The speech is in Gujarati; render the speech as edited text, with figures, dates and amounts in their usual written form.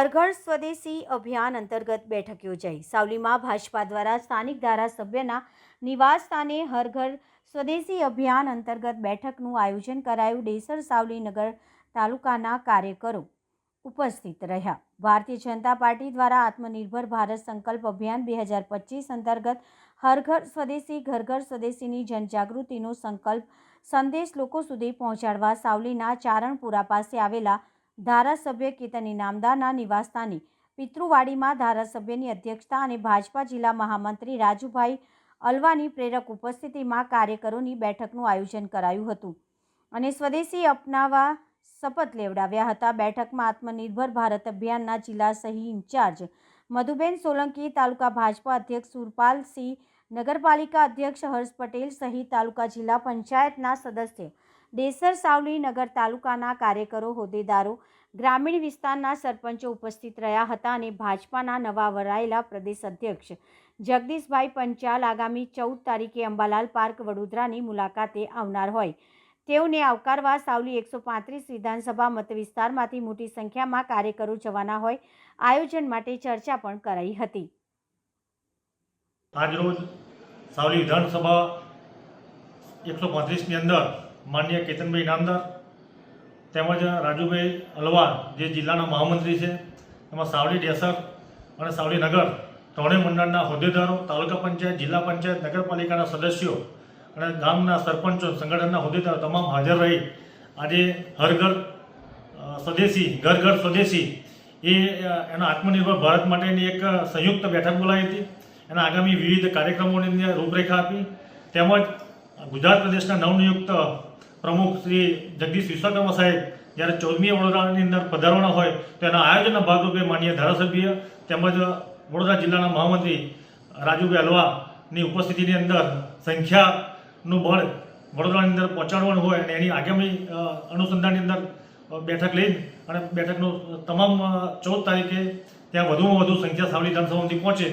હર ઘર સ્વદેશી અભિયાન અંતર્ગત બેઠક યોજાઈ। સાવલીમાં ભાજપા દ્વારા સ્થાનિક ધારાસભ્યના નિવાસ સ્થાને હર ઘર સ્વદેશી અભિયાન અંતર્ગત બેઠકનું આયોજન કરાયું। ડેસર સાવલી નગર તાલુકાના કાર્યકરો ઉપસ્થિત રહ્યા। ભારતીય જનતા પાર્ટી દ્વારા આત્મનિર્ભર ભારત સંકલ્પ અભિયાન 2025 અંતર્ગત હર ઘર સ્વદેશી ઘર ઘર સ્વદેશીની જનજાગૃતિનો સંકલ્પ સંદેશ લોકો સુધી પહોંચાડવા સાવલીના ચારણપુરા પાસે આવેલા ધારાસભ્ય કેતન ઇનામદારના નિવાસસ્થાને પિતૃવાડીમાં ધારાસભ્યની અધ્યક્ષતા અને ભાજપા જિલ્લા મહામંત્રી રાજુભાઈ અલવાની પ્રેરક ઉપસ્થિતિમાં કાર્યકરોની બેઠકનું આયોજન કરાયું હતું અને સ્વદેશી અપનાવવા શપથ લેવડાવ્યા હતા। બેઠકમાં આત્મનિર્ભર ભારત અભિયાનના જિલ્લા સહી ઇન્ચાર્જ મધુબેન સોલંકી, તાલુકા ભાજપા અધ્યક્ષ સુરપાલસિંહ, નગરપાલિકા અધ્યક્ષ હર્ષ પટેલ સહિત તાલુકા જિલ્લા પંચાયતના સદસ્ય, ડેસર સાવલી નગર તાલુકાના કાર્યકરો, હોદ્દેદારો, ગ્રામીણ વિસ્તારના સરપંચો ઉપસ્થિત રહ્યા હતા અને ભાજપાના નવા વરાયેલા પ્રદેશ અધ્યક્ષ જગદીશભાઈ પંચાલ આગામી 14 તારીખે અંબાલાલ પાર્ક વડોદરાની મુલાકાતે આવનાર હોય તેઓને આવકારવા સાવલી 135 વિધાનસભા મત વિસ્તારમાંથી મોટી સંખ્યામાં કાર્યકરો જવાના હોય આયોજન માટે ચર્ચા પણ કરાઈ હતી। આજરોજ સાવલી વિધાનસભા 135 ની અંદર માનનીય કેતનભાઈ ઇનામદાર તેમજ રાજુભાઈ અલવા જે જિલ્લાના મહામંત્રી છે, એમાં સાવલી ડેસર અને સાવલી નગર ત્રણેય મંડળના હોદ્દેદારો, તાલુકા પંચાયત, જિલ્લા પંચાયત, નગરપાલિકાના સદસ્યો અને ગામના સરપંચો, સંગઠનના હોદ્દેદારો તમામ હાજર રહી આજે હર ઘર સ્વદેશી ઘર ઘર સ્વદેશી એના આત્મનિર્ભર ભારત માટેની એક સંયુક્ત બેઠક બોલાવી હતી। એના આગામી વિવિધ કાર્યક્રમોની અંદર રૂપરેખા આપી તેમજ ગુજરાત પ્રદેશના નવનિયુક્ત પ્રમુખ શ્રી જગદીશ વિશ્વકર્મા સાહેબ જ્યારે 14મી વડોદરાની અંદર પધારવાના હોય તો એના આયોજનના ભાગરૂપે માનનીય ધારાસભ્ય તેમજ વડોદરા જિલ્લાના મહામંત્રી રાજુભાઈ અલવાની ઉપસ્થિતિની અંદર સંખ્યાનું બળ વડોદરાની અંદર પહોંચાડવાનું હોય અને એની આગામી અનુસંધાનની અંદર બેઠક લઈ અને બેઠકનું તમામ 14 તારીખે ત્યાં વધુમાં વધુ સંખ્યા સાવલી વિધાનસભામાંથી પહોંચે